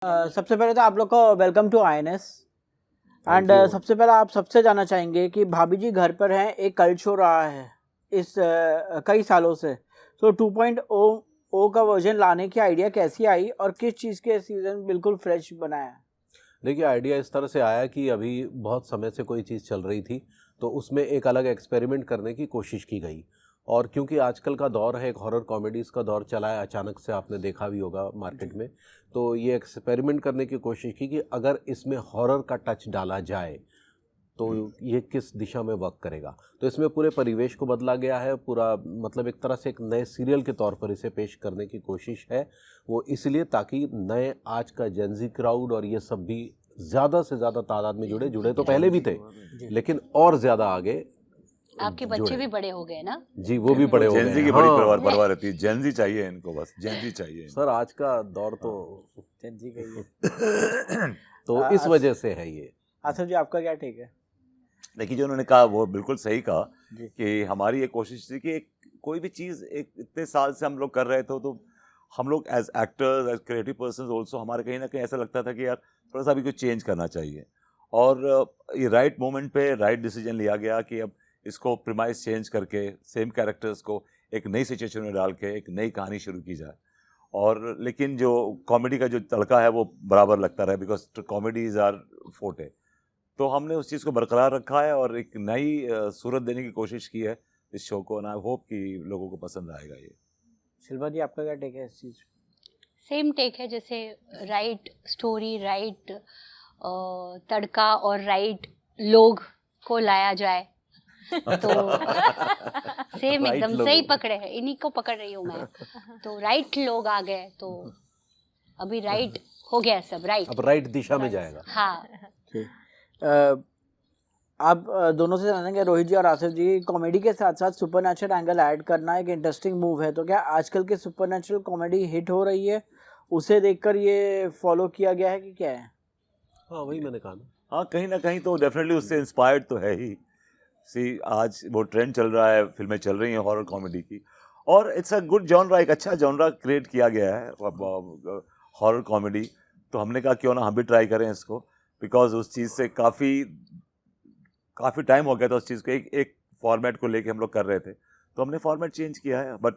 सबसे पहले तो आप लोग को वेलकम टू आईएनएस एंड सबसे पहले आप सबसे जानना चाहेंगे कि भाभी जी घर पर हैं, एक कल्ट शो रहा है इस कई सालों से। तो 2.0 का वर्जन लाने की आइडिया कैसी आई और किस चीज़ के सीजन बिल्कुल फ्रेश बनाया? देखिए, आइडिया इस तरह से आया कि अभी बहुत समय से कोई चीज़ चल रही थी, तो उसमें एक अलग एक्सपेरिमेंट करने की कोशिश की गई। और क्योंकि आजकल का दौर है, एक हॉरर कॉमेडीज़ का दौर चला है, अचानक से आपने देखा भी होगा मार्केट में, तो ये एक्सपेरिमेंट करने की कोशिश की कि अगर इसमें हॉरर का टच डाला जाए तो ये किस दिशा में वर्क करेगा। तो इसमें पूरे परिवेश को बदला गया है, पूरा मतलब एक तरह से एक नए सीरियल के तौर पर इसे पेश करने की कोशिश है। वो इसलिए ताकि नए आज का जेनजी क्राउड और ये सब भी ज़्यादा से ज़्यादा तादाद में जुड़े तो पहले भी थे, लेकिन और ज़्यादा आगे आपके बच्चे भी बड़े हो गए ना जी, वो भी बड़े हो गए। जेनजी की बड़ी परवाह रहती है, जेनजी चाहिए इनको, बस जेनजी चाहिए सर, आज का दौर तो जेनजी का ही है। तो इस वजह से है ये। आसिफ जी, आपका क्या ठीक है? देखिए, जो उन्होंने कहा वो बिल्कुल सही कहा कि हमारी ये कोशिश थी कि कोई भी चीज़ एक इतने साल से हम लोग कर रहे थे, तो हम लोग as actors, as creative person also, हमारे कहीं ना कहीं ऐसा लगता था कि यार थोड़ा सा भी कुछ चेंज करना चाहिए। और ये राइट मोमेंट पे राइट डिसीजन लिया गया कि अब इसको प्रीमाइस चेंज करके सेम कैरेक्टर्स को एक नई सिचुएशन में डाल के एक नई कहानी शुरू की जाए। और लेकिन जो कॉमेडी का जो तड़का है वो बराबर लगता रहा, because comedy is our forte. तो हमने उस चीज़ को बरकरार रखा है और एक नई सूरत देने की कोशिश की है इस शो को, ना होप कि लोगों को पसंद आएगा ये। शिल्पा जी, आपका क्या टेक है इस चीज़? सेम टेक है, जैसे राइट स्टोरी, राइट तड़का और राइट लोग को लाया जाए तो सेम एकदम सही पकड़े हैं, इन्हीं को पकड़ रही हूँ मैं। तो राइट लोग आ गए तो अभी राइट हो गया सब, राइट अब राइट दिशा में जाएगा। हाँ। आप दोनों से जानेंगे, रोहित जी और आसिफ जी, कॉमेडी के साथ साथ सुपरनैचुरल एंगल ऐड करना एक इंटरेस्टिंग मूव है। तो क्या आजकल की सुपरनैचुरल कॉमेडी हिट हो रही है, उसे देखकर ये फॉलो किया गया है कि क्या है? हाँ, वही मैंने कहा ना। हाँ, कहीं ना कहीं तो डेफिनेटली उससे इंस्पायर्ड तो है ही। सी, आज वो ट्रेंड चल रहा है, फिल्में चल रही हैं हॉरर कॉमेडी की, और इट्स अ गुड जॉनरा, एक अच्छा जॉनरा क्रिएट किया गया है हॉरर कॉमेडी। तो हमने कहा क्यों ना हम भी ट्राई करें इसको, बिकॉज उस चीज़ से काफ़ी टाइम हो गया था उस चीज़ को, एक फॉर्मेट को लेके हम लोग कर रहे थे, तो हमने फॉर्मेट चेंज किया है। बट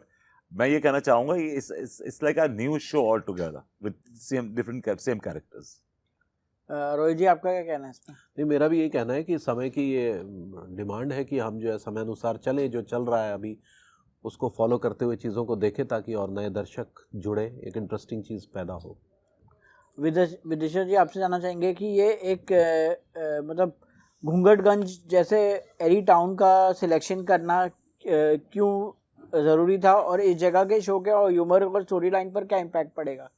मैं ये कहना चाहूँगा कि it's like a new show all together with same characters. Rohit ji, आपका क्या कहना है इसमें? नहीं, मेरा भी यही कहना है कि समय की ये डिमांड है कि हम जो है समय अनुसार चलें, जो चल रहा है अभी उसको फॉलो करते हुए चीज़ों को देखें, ताकि और नए दर्शक जुड़े, एक इंटरेस्टिंग चीज़ पैदा हो। विदिशा जी, आपसे जानना चाहेंगे कि ये एक मतलब घूंघटगंज जैसे एरी टाउन का सिलेक्शन करना क्यों ज़रूरी था, और इस जगह के शो के और ह्यूमर और स्टोरी लाइन पर क्या इम्पैक्ट पड़ेगा?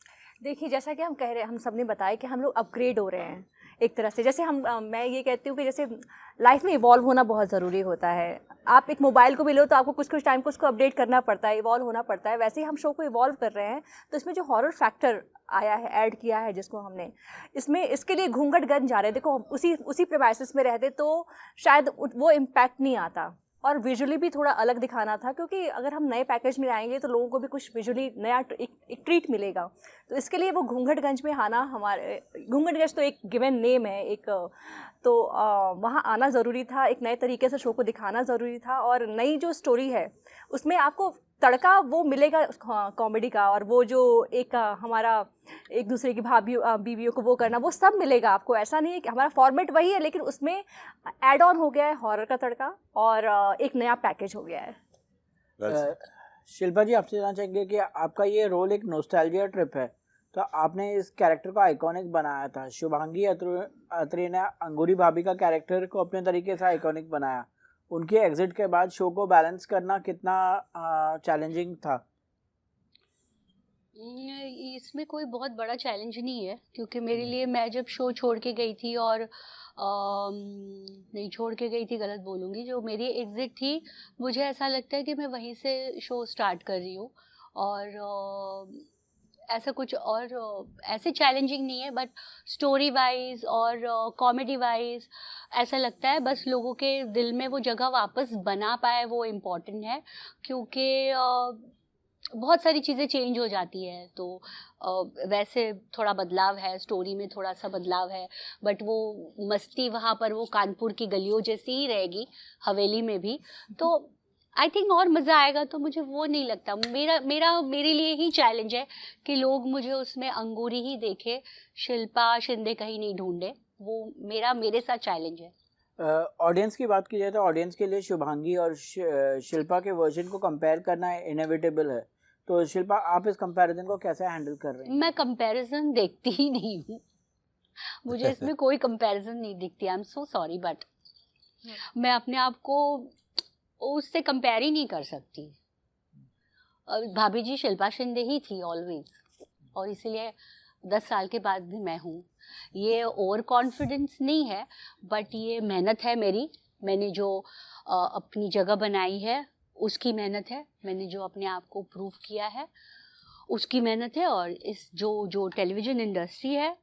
देखिए, जैसा कि हम कह रहे हैं, हम सब ने बताया कि हम लोग अपग्रेड हो रहे हैं एक तरह से। जैसे मैं ये कहती हूँ कि जैसे लाइफ में इवॉल्व होना बहुत ज़रूरी होता है। आप एक मोबाइल को भी लो तो आपको कुछ टाइम को उसको अपडेट करना पड़ता है, इवॉल्व होना पड़ता है। वैसे ही हम शो को इवॉल्व कर रहे हैं। तो इसमें जो हॉरर फैक्टर आया है, ऐड किया है जिसको हमने, इसके लिए घूंघटगंज जा रहे हैं। देखो, उसी प्रेमाइसिस में रहते तो शायद वो इम्पैक्ट नहीं आता, और विजुअली भी थोड़ा अलग दिखाना था, क्योंकि अगर हम नए पैकेज में आएंगे तो लोगों को भी कुछ विजुअली नया एक ट्रीट मिलेगा। तो इसके लिए वो घूंघटगंज में आना, हमारे घूंघटगंज तो एक गिवन नेम है एक, तो वहाँ आना ज़रूरी था, एक नए तरीके से शो को दिखाना ज़रूरी था। और नई जो स्टोरी है उसमें आपको तड़का वो मिलेगा कॉमेडी का, और वो जो एक हमारा एक दूसरे की बीवियों को वो करना, वो सब मिलेगा आपको। ऐसा नहीं है कि हमारा फॉर्मेट वही है, लेकिन उसमें ऐड ऑन हो गया है हॉरर का तड़का, और एक नया पैकेज हो गया है। शिल्पा जी, आपसे जानना चाहेंगे कि आपका ये रोल एक नोस्टैल्जिया ट्रिप है, तो आपने इस कैरेक्टर को आइकॉनिक बनाया था। शुभांगी अत्री ने अंगूरी भाभी का कैरेक्टर को अपने तरीके से आइकॉनिक बनाया। उनके एग्जिट के बाद शो को बैलेंस करना कितना चैलेंजिंग था? इसमें कोई बहुत बड़ा चैलेंज नहीं है, क्योंकि मेरे लिए, मैं जब शो छोड़ के गई थी, और नहीं छोड़ के गई थी गलत बोलूँगी, जो मेरी एग्ज़िट थी, मुझे ऐसा लगता है कि मैं वहीं से शो स्टार्ट कर रही हूँ। और ऐसा कुछ और ऐसे चैलेंजिंग नहीं है, बट स्टोरी वाइज और कॉमेडी वाइज ऐसा लगता है बस लोगों के दिल में वो जगह वापस बना पाए, वो इम्पोर्टेंट है। क्योंकि बहुत सारी चीज़ें चेंज हो जाती है, तो वैसे थोड़ा बदलाव है, स्टोरी में थोड़ा सा बदलाव है, बट वो मस्ती वहाँ पर वो कानपुर की गलियों जैसी ही रहेगी, हवेली में भी। तो आई थिंक और मज़ा आएगा, तो मुझे वो नहीं लगता। मेरे लिए ही चैलेंज है कि लोग मुझे उसमें अंगूरी ही देखे, शिल्पा शिंदे कहीं नहीं ढूंढे। वो मेरे साथ चैलेंज है। ऑडियंस की बात की जाए तो ऑडियंस के लिए शुभांगी और शिल्पा के वर्जन को कंपेयर करना इनएविटेबल है। तो शिल्पा, आप इस कंपैरिजन को कैसे हैंडल कर रही हैं? मैं कंपैरिजन देखती ही नहीं हूँ, मुझे इसमें कोई कंपैरिजन नहीं दिखती। I am so sorry, but मैं अपने आप को उससे कंपेयर ही नहीं कर सकती। भाभी जी शिल्पा शिंदे ही थी ऑलवेज, और इसीलिए 10 साल के बाद भी मैं हूँ। ये ओवर कॉन्फिडेंस नहीं है, बट ये मेहनत है मेरी। मैंने जो अपनी जगह बनाई है उसकी मेहनत है, मैंने जो अपने आप को प्रूव किया है उसकी मेहनत है। और इस जो टेलीविज़न इंडस्ट्री है,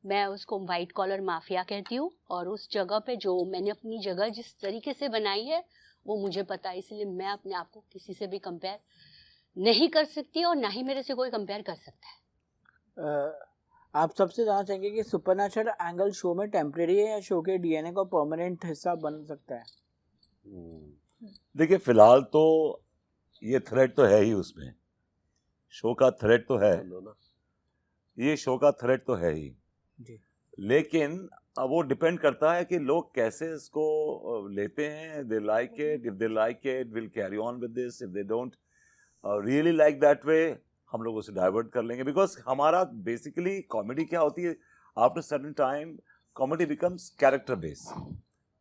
मैं उसको वाइट कॉलर माफिया कहती हूँ। और उस जगह पे जो मैंने अपनी जगह जिस तरीके से बनाई है वो मुझे पता है, इसलिए मैं अपने आप को किसी से भी कंपेयर नहीं कर सकती और ना ही मेरे से कोई कंपेयर कर सकता है। आप सबसे जानना चाहेंगे कि सुपरनैचुरल एंगल शो में टेम्परेरी है या शो के डीएनए का परमानेंट हिस्सा बन सकता है? देखिए, फिलहाल तो ये थ्रेड तो है ही, उसमें शो का थ्रेड तो है, ये शो का थ्रेड तो है ही जी। लेकिन अब वो डिपेंड करता है कि लोग कैसे इसको लेते हैं। They like it, if they like it will carry on with this, if they don't really like that way, हम लोग उसे डाइवर्ट कर लेंगे। बिकॉज हमारा बेसिकली कॉमेडी क्या होती है, after certain time comedy becomes character based.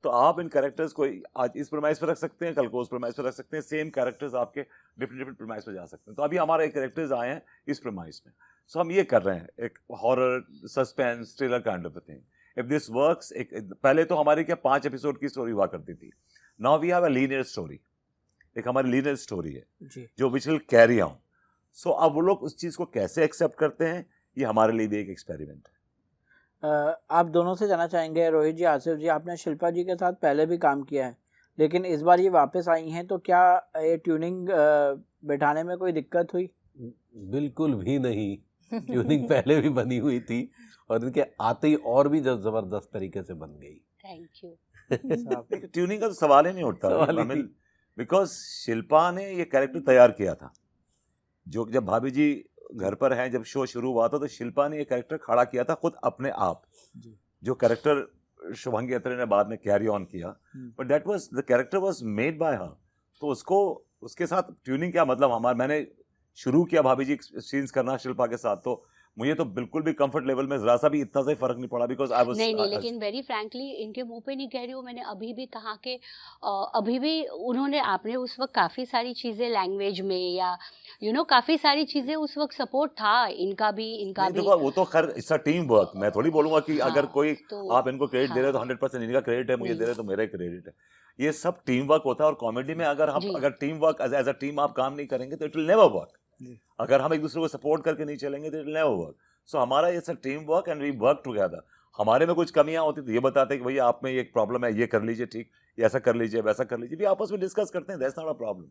तो आप इन कैरेक्टर्स को आज इस प्रेमाइस पर रख सकते हैं, कल को उस प्रेमाइस पर रख सकते हैं, सेम कैरेक्टर्स आपके डिफरेंट प्रेमाइस पर जा सकते हैं। तो अभी हमारे कैरेक्टर्स आए हैं इस प्रेमाइस में, सो हम ये कर रहे हैं, एक horror suspense thriller kind of a thing. If this works, पहले तो हमारी क्या 5 एपिसोड की स्टोरी हुआ करती थी, now we have a linear story, एक हमारी लीनियर स्टोरी है जी। जो which will carry on. So अब वो लोग उस चीज़ को कैसे एक्सेप्ट करते हैं, ये हमारे लिए भी एक एक्सपेरिमेंट है। आप दोनों से जानना चाहेंगे, रोहित जी, आसिफ जी, आपने शिल्पा जी के साथ पहले भी काम किया है, लेकिन इस बार ये वापस आई हैं, तो क्या ये ट्यूनिंग बैठाने में कोई दिक्कत हुई? बिल्कुल भी नहीं। ट्यूनिंग पहले भी बनी हुई थी और इनके आते ही और भी जबरदस्त तरीके से बन गई। Thank you. ट्यूनिंग का तो सवाल ही नहीं उठता, बिकॉज शिल्पा ने ये कैरेक्टर तैयार किया था। जो जब भाभी जी घर पर हैं, जब शो शुरू हुआ था, तो शिल्पा ने ये कैरेक्टर खड़ा किया था खुद अपने आप, जो कैरेक्टर शुभांगी अत्रे ने बाद में कैरी ऑन किया, but that was the character was made by हर। तो उसको उसके साथ ट्यूनिंग क्या मतलब, मैंने शुरू किया भाभी जी सीन्स करना शिल्पा के साथ, तो मुझे तो बिल्कुल भी कंफर्ट लेवल में जरा सा भी इतना सा ही फर्क नहीं पड़ा, बिकॉज आई वाज नहीं, लेकिन वेरी फ्रैंकली इनके मुंह पे नहीं कह रही हूँ, मैंने अभी भी कहा कि अभी भी उन्होंने, आपने उस वक्त काफ़ी सारी चीज़ें लैंग्वेज में या काफ़ी सारी चीज़ें उस वक्त सपोर्ट था इनका भी। देखो, वो तो खैर इसका टीम वर्क, मैं थोड़ी बोलूंगा कि अगर कोई तो आप इनको क्रेडिट दे रहे हो तो 100% इनका क्रेडिट है, मुझे दे रहे हो तो मेरा क्रेडिट है। ये सब टीम वर्क होता है, और कॉमेडी में अगर team work as a team आप काम नहीं करेंगे तो इट विल नेवर वर्क। अगर हम एक दूसरे को सपोर्ट करके नहीं चलेंगे तो it will never work. So हमारा ये सब team work and we work together. हमारे में कुछ कमियां होती तो ये बताते कि भैया आप में ये एक प्रॉब्लम है, ये कर लीजिए ठीक, ये ऐसा कर लीजिए, वैसा कर लीजिए, भी आपस में डिस्कस करते हैं, that's not a problem.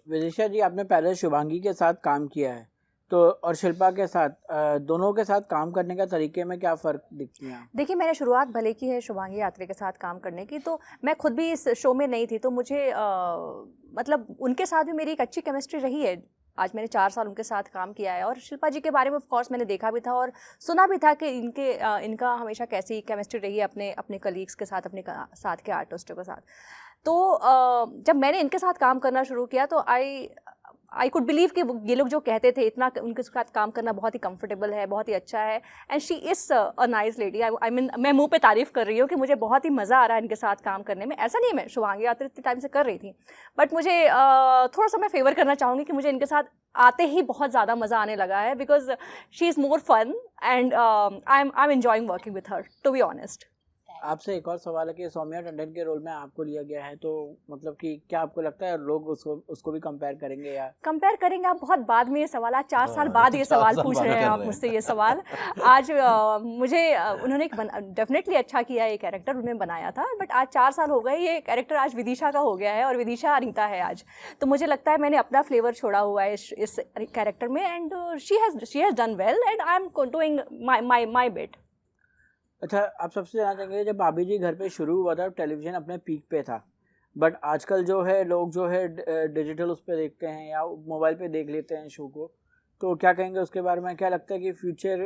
Vidisha ji, आपने पहले शुभांगी के साथ काम किया है, तो और शिल्पा के साथ, दोनों के साथ काम करने का तरीके में क्या फ़र्क दिखती है? देखिए, मैंने शुरुआत भले की है शुभांगी आत्रे के साथ काम करने की, तो मैं खुद भी इस शो में नहीं थी, तो मुझे मतलब उनके साथ भी मेरी एक अच्छी केमिस्ट्री रही है। आज मैंने 4 साल उनके साथ काम किया है, और शिल्पा जी के बारे में ऑफ कोर्स मैंने देखा भी था और सुना भी था कि इनका हमेशा कैसी केमिस्ट्री रही है अपने कलीग्स के साथ, अपने साथ के आर्टिस्टों के साथ। तो जब मैंने इनके साथ काम करना शुरू किया तो आई कुड बिलीव कि ये लोग जो कहते थे, इतना उनके साथ काम करना बहुत ही कंफर्टेबल है, बहुत ही अच्छा है, and she is a nice lady. I mean, मैं मुंह पे तारीफ़ कर रही हूँ कि मुझे बहुत ही मज़ा आ रहा है इनके साथ काम करने में। ऐसा नहीं है मैं शुभांगी आत्रे इतने टाइम से कर रही थी, बट मुझे थोड़ा सा मैं फेवर करना चाहूँगी कि मुझे इनके साथ आते ही बहुत ज़्यादा मज़ा आने लगा है, because she is more fun and I am enjoying working with her, to be honest. आपसे एक और सवाल है कि सौम्या टंडन के रोल में आपको लिया गया है, तो मतलब कि क्या आपको लगता है लोग उसको भी कंपेयर करेंगे या कंपेयर करेंगे? आप बहुत बाद में ये सवाल, आज 4 साल हाँ, बाद ये 4 सवाल साल पूछ बाद रहे हैं कर आप रहे हैं। मुझसे ये सवाल। आज मुझे उन्होंने डेफिनेटली अच्छा किया, ये कैरेक्टर उन्होंने बनाया था, बट आज 4 साल हो गए, ये कैरेक्टर आज विदिशा का हो गया है और विदिशा अनीता है आज। तो मुझे लगता है मैंने अपना फ्लेवर छोड़ा हुआ है इस कैरेक्टर में, and she has done well and I am doing my bit. अच्छा, आप सबसे जानना चाहेंगे जब भाभी जी घर पे शुरू हुआ था टेलीविज़न अपने पीक पे था, बट आजकल जो है लोग जो है डिजिटल उस पर देखते हैं या मोबाइल पे देख लेते हैं शो को, तो क्या कहेंगे उसके बारे में? क्या लगता है कि फ्यूचर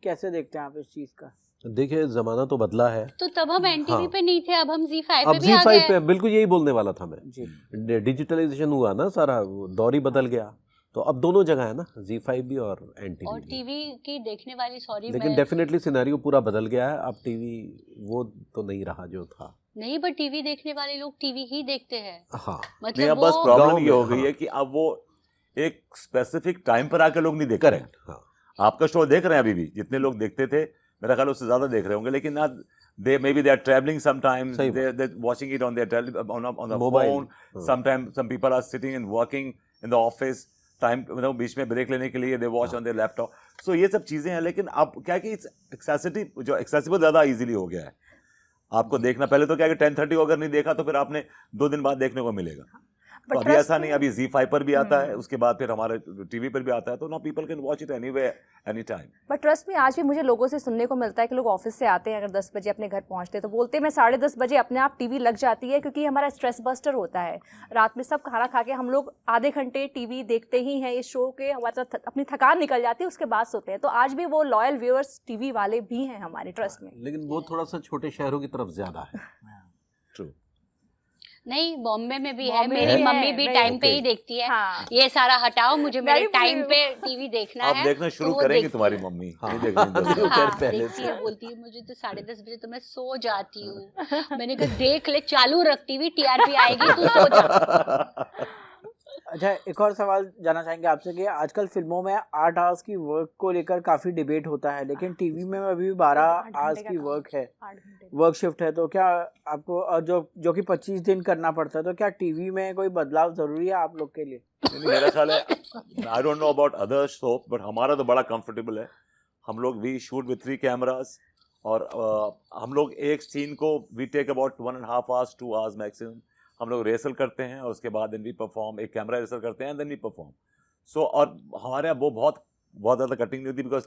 कैसे देखते हैं आप इस चीज़ का? देखिए ज़माना तो बदला है। तो तब हम एनटीवी हाँ। पे नहीं थे, अब हम Z5 अब पे भी आ Z5 गए पे बिल्कुल यही बोलने वाला था मैं। जी। डिजिटलाइजेशन हुआ ना सारा, वो दौर ही बदल गया, तो अब दोनों जगह है ना, Z5 भी और और एनटीवी भी। टीवी की देखने वाली, सॉरी लेकिन मैं डेफिनेटली सिनेरियो पूरा बदल गया है, अब टीवी वो तो नहीं रहा जो था। नहीं, बट टीवी देखने वाले लोग टीवी ही देखते हैं। हाँ, नहीं, मतलब अब बस वो प्रॉब्लम गाँव ये में, हो गई हाँ। है कि अब वो एक स्पेसिफिक टाइम पर आके लोग नहीं देख रहे हैं। करेक्ट। हाँ, आपका शो देख रहे हैं अभी भी, जितने लोग देखते थे मेरा ख्याल उससे ज्यादा देख रहे होंगे, लेकिन ना they may be they are travelling sometimes, सही they watching it on their on the mobile, phone, हाँ। Sometime some people are sitting and working in the office time, मतलब बीच में ब्रेक लेने के लिए they watch on their laptop. So ये सब चीजें हैं, लेकिन अब क्या कि एक्सेसिबल ज्यादा इजीली हो गया है आपको देखना। पहले तो क्या कि 10:30 को अगर नहीं देखा तो फिर आपने 2 दिन बाद देखने को मिलेगा, तो But अभी trust ऐसा me- नहीं, अभी Z5 पर भी आता है, उसके बाद फिर हमारे टीवी पर भी आता है, तो ना people can watch it anyway any time. But trust में आज भी मुझे लोगों से सुनने को मिलता है कि लोग ऑफिस से आते हैं, अगर 10 बजे अपने घर पहुंचते हैं तो बोलते हैं मैं 10:30 बजे अपने आप टीवी लग जाती है, क्योंकि हमारा स्ट्रेस बस्टर होता है। रात में सब खाना खा के हम लोग आधे घंटे टीवी देखते ही हैं इस शो के, हमारे अपनी थकान निकल जाती है, उसके बाद सोते हैं। तो आज भी वो लॉयल व्यूअर्स टीवी वाले भी हैं हमारे, ट्रस्ट में। लेकिन वो थोड़ा सा छोटे शहरों की तरफ ज्यादा है। ट्रू। नहीं, बॉम्बे में भी है, बॉम्बे मेरी में मम्मी है, भी मैं- टाइम पे ओके। ही देखती है। हाँ। ये सारा हटाओ, मुझे मैं मेरे भी टाइम बोली पे हूँ। टीवी देखना आप है। देखना शुरू तो वो करेंगी देखती तुम्हारी है। मम्मी, हाँ। नहीं देख रही 10 वो बजे। खैर हाँ, पहले देखती से। है, बोलती है मुझे तो 10:30 बजे तो मैं सो जाती हूँ। मैंने कहा देख ले, चालू रख टीवी, टीआरपी आएगी, तू सो जा। अच्छा, एक और सवाल जानना चाहेंगे आपसे कि आजकल फिल्मों में 8 आवर्स की वर्क को लेकर काफ़ी डिबेट होता है, लेकिन टीवी में अभी भी 12 8 घंटे आवर्स का की काम। वर्क है, 8 घंटे। वर्क शिफ्ट है, तो क्या आपको जो कि 25 दिन करना पड़ता है, तो क्या टीवी में कोई बदलाव ज़रूरी है आप लोग के लिए? नहीं, मेरा ख्याल है, I don't know about other show, but हमारा तो बड़ा कंफर्टेबल है। हम लोग वी शूट विथ 3 कैमरास, और हम लोग एक सीन को we take about 1.5 hours 2 hours maximum. हम लोग रिहर्सल करते हैं और उसके बाद देन वी परफॉर्म, एक कैमरा रिहर्सल करते हैं देन वी परफॉर्म। सो और हमारे यहाँ वो बहुत ज़्यादा कटिंग नहीं होती, बिकॉज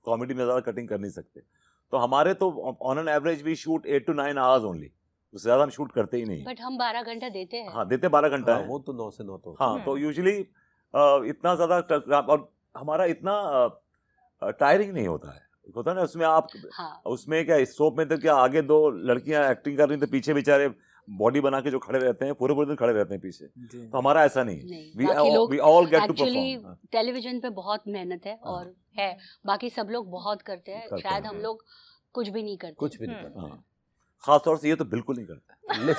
कॉमेडी में ज़्यादा कटिंग कर नहीं सकते। तो हमारे तो on an average we shoot 8 to 9 hours only, उससे ज़्यादा हम शूट करते ही नहीं। बट हम 12 घंटा देते हैं। हाँ, देते 12 घंटा हाँ, है। वो तो 9 से 9 तो। हाँ, तो यूजुअली इतना ज़्यादा और हमारा इतना टायरिंग नहीं होता है ना उसमें। आप हाँ, उसमें क्या सोप में तो क्या आगे 2 लड़कियां एक्टिंग कर रही तो पीछे बेचारे बॉडी बना के जो खड़े रहते हैं, पूरे दिन खड़े रहते हैं पीछे। तो हमारा ऐसा नहीं, नहीं, बाकी लोग we all get to actually perform. Television पे बहुत मेहनत है और है, बाकी सब लोग बहुत करते हैं, करते शायद हैं। हम लोग कुछ भी नहीं करते। कुछ भी नहीं करता। हाँ, खास तौर से ये तो बिल्कुल नहीं करते।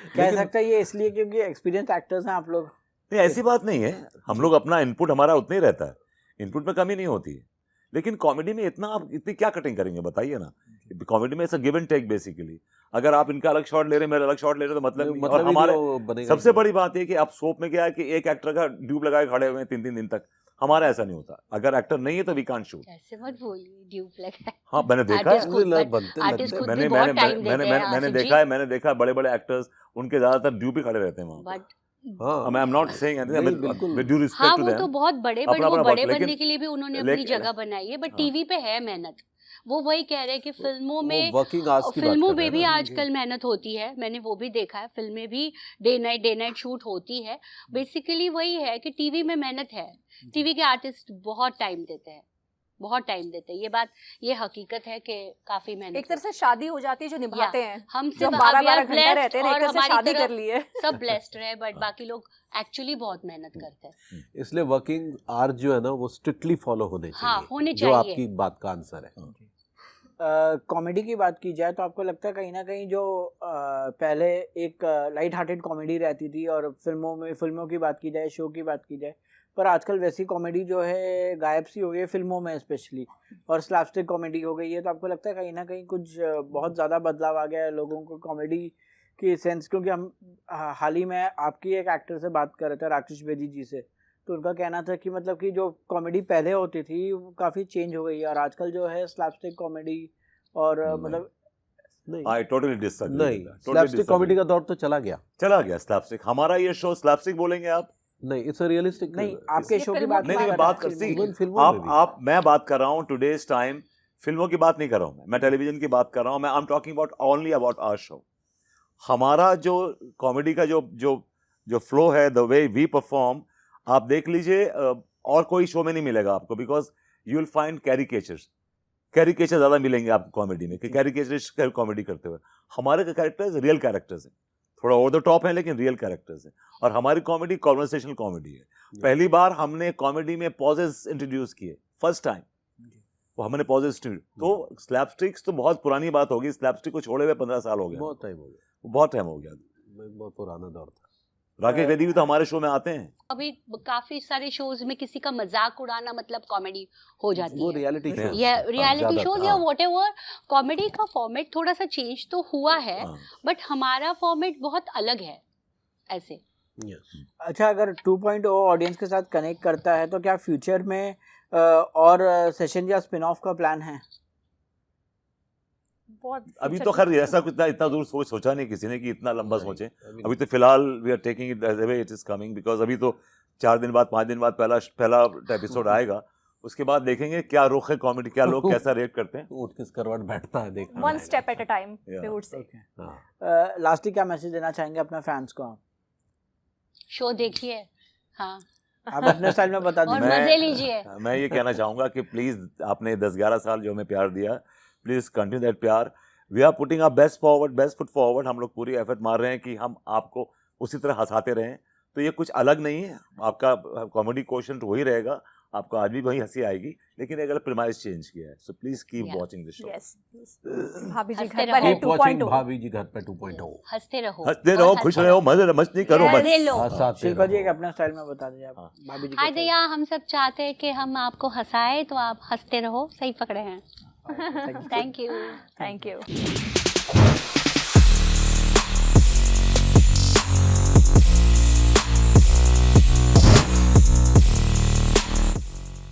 कह सकते हैं ये इसलिए क्योंकि एक्सपीरियंस एक्टर्स हैं आप लोग। नहीं, ऐसी बात नहीं है, हम लोग अपना इनपुट हमारा उतना ही रहता है, इनपुट में कमी नहीं होती है। लेकिन कॉमेडी में इतना आप इतनी क्या कटिंग करेंगे बताइए ना। कॉमेडी में ऐसा गिव एंड टेक बेसिकली, अगर आप इनका अलग शॉट ले रहे हैं, मेरा अलग शॉट ले रहे हैं, तो मतलब नहीं। और मतलब हमारे सबसे बड़ी बात है कि आप सोप में क्या है कि एक एक्टर का ड्यूब लगाए खड़े हुए हैं 3-3 दिन तक, हमारा ऐसा नहीं होता। अगर एक्टर नहीं है तो वी कांट शूट। ऐसे मत बोलिए, ड्यूब लगा है। हाँ, मैंने देखा है, Artist खुद है बनते बनते खुद मैंने भी बहुत मैंने टाइम मैंने देते हैं, मैंने आसिफ जी। देखा है, मैंने देखा बड़े-बड़े एक्टर्स उनके ज्यादातर ड्यूब ही खड़े रहते हैं वहाँ। But I am not saying नहीं, बिल्कुल। विद ड्यू हाँ, रिस्पेक्ट टू वो तो देम। बहुत बड़े, बट अपना वो अपना बड़े वक्त, बनने लेकिन- के लिए भी उन्होंने अपनी लेकिन- जगह बनाई है, बट हाँ। टीवी पे है मेहनत। वो वही कह रहे हैं कि फिल्मों में, वर्किंग आवर्स की बात फिल्मों कर रहे में हैं भी ना। आजकल मेहनत होती है, मैंने वो भी देखा है, फिल्में भी डे नाइट शूट होती है। बेसिकली वही है कि टीवी में मेहनत है, टीवी के आर्टिस्ट बहुत टाइम देते हैं, बहुत टाइम देते हैं। ये बात, ये हकीकत है कि काफी मेहनत एक तरह से शादी हो जाती है जो निभाते हैं, हम जो सिर्फ 12-12 घंटा रहते हैं, एक और तरह से हमारी शादी तरफ कर ली है। सब ब्लेस्ड रहे, बट बाकी लोग एक्चुअली बहुत मेहनत करते हैं। इसलिए वर्किंग आवर जो है ना वो स्ट्रिक्टली फॉलो होने चाहिए। हाँ, होने जो चाहिए। आपकी बात का आंसर है। कॉमेडी की बात की जाए तो आपको लगता है कहीं ना कहीं जो पहले एक लाइट हार्टेड कॉमेडी रहती थी, और फिल्मों की बात की जाए, शो की बात की जाए, पर आजकल वैसी कॉमेडी जो है गायब सी हो गई है फिल्मों में स्पेशली, और स्लैपस्टिक कॉमेडी हो गई है। तो आपको लगता है कहीं ना कहीं कुछ बहुत ज़्यादा बदलाव आ गया है लोगों को कॉमेडी की सेंस? क्योंकि हम हाल ही में आपकी एक एक्टर से बात कर रहे थे, राकेश बेदी जी से, तो उनका कहना था कि मतलब कि जो कॉमेडी पहले होती थी वो काफ़ी चेंज हो गई है, और आजकल जो है स्लैपस्टिक कॉमेडी और मतलब नहीं आई टोटली डिसएग्री। नहीं, स्लैपस्टिक कॉमेडी का दौर तो चला गया। स्लैपस्टिक हमारा ये शो स्लैपस्टिक बोलेंगे आप? नहीं, इट्स अ रियलिस्टिक। नहीं, आपके शो की फिल्मों बात की नहीं बात नहीं, कर बात रहे कर हैं, सी फिल्मों में भी। आप मैं बात कर रहा हूँ टुडेज टाइम, फिल्मों की बात नहीं कर रहा हूँ मैं टेलीविजन की बात कर रहा हूँ मैं। I am talking about only about our show. हमारा जो कॉमेडी का जो जो जो फ्लो है, द वे वी परफॉर्म, आप देख लीजिए और कोई शो में नहीं मिलेगा आपको, because you will find caricature ज़्यादा मिलेंगे आपको कॉमेडी में, कि कैरिकेचरिस्ट कॉमेडी करते हुए। हमारे कैरेक्टर्स रियल कैरेक्टर्स हैं, थोड़ा ओवर द टॉप है लेकिन रियल कैरेक्टर्स हैं। और हमारी कॉमेडी कॉन्वर्सेशनल कॉमेडी है। पहली बार हमने कॉमेडी में पॉजेस इंट्रोड्यूस किए, फर्स्ट टाइम वो हमने पॉजेस। तो स्लैपस्टिक्स तो बहुत पुरानी बात होगी, स्लैपस्टिक को छोड़े हुए 15 साल हो गए, बहुत टाइम हो गया, बहुत टाइम हो गया। बहुत पुराना दौर था। राकेश बेदी भी तो हमारे शो में आते हैं। अभी काफी सारे शोज में किसी का मजाक उड़ाना मतलब कॉमेडी हो जाती वो है। रियलिटी हाँ, शो, या रियलिटी शोज या हाँ। व्हाटएवर, कॉमेडी का फॉर्मेट थोड़ा सा चेंज तो हुआ है, हाँ। बट हमारा फॉर्मेट बहुत अलग है ऐसे। अच्छा, अगर 2.0 ऑडियंस के साथ कनेक्ट करता है तो क्या फ्यूचर में और सेशन या स्पिन ऑफ का प्लान है? बहुत अभी future तो की- खैर ऐसा इतना दूर सोचा नहीं किसी ने कि इतना लंबा सोचे। अभी तो फिलहाल we are taking it as way it is coming, because अभी तो 4 दिन बाद 5 दिन बाद पहला एपिसोड आएगा। उसके बाद देखेंगे क्या रुख है कॉमेडी, क्या लोग कैसा रेट करते हैं। उठ किस करवट बैठता है देखना वन रहेगा। Step at a time, Yeah. We would say. हाँ। लास्टली क्या मैसेज देना चाहेंगे अपने फैंस को आप? शो देखिए, हाँ, आप अपने स्टाइल में बता और दीजिए। मजे लीजिए। मैं ये कहना चाहूँगा कि प्लीज़ आपने 10-11 साल जो हमें प्यार दिया, प्लीज़ कंटिन्यू दैट प्यार। We are putting our best foot forward. हम लोग पूरी एफर्ट मार रहे हैं कि हम आपको उसी तरह हंसाते रहें। तो ये कुछ अलग नहीं है, आपका कॉमेडी क्वेश्चन वही रहेगा, आपको आज भी वही हंसी आएगी, लेकिन अगर प्रिमाइस चेंज किया है। So please keep Yeah. Watching this show. Yes, भाभी जी हंसते घर पर है रहो। Keep watching 2.0। भाभी जी घर पे 2.0। हंसते रहो, हंसते रहो, और खुश हंसते रहो, मस्ती करो बस। मजे लो। हंसाते शिल्पा जी रहो। एक अपने स्टाइल में बता दीजिए आप हाँ। भाभी जी हाय के दया, हम सब चाहते हैं कि हम आपको हंसाए, तो आप हंसते रहो। सही पकड़े हैं। style। Thank you. Thank you.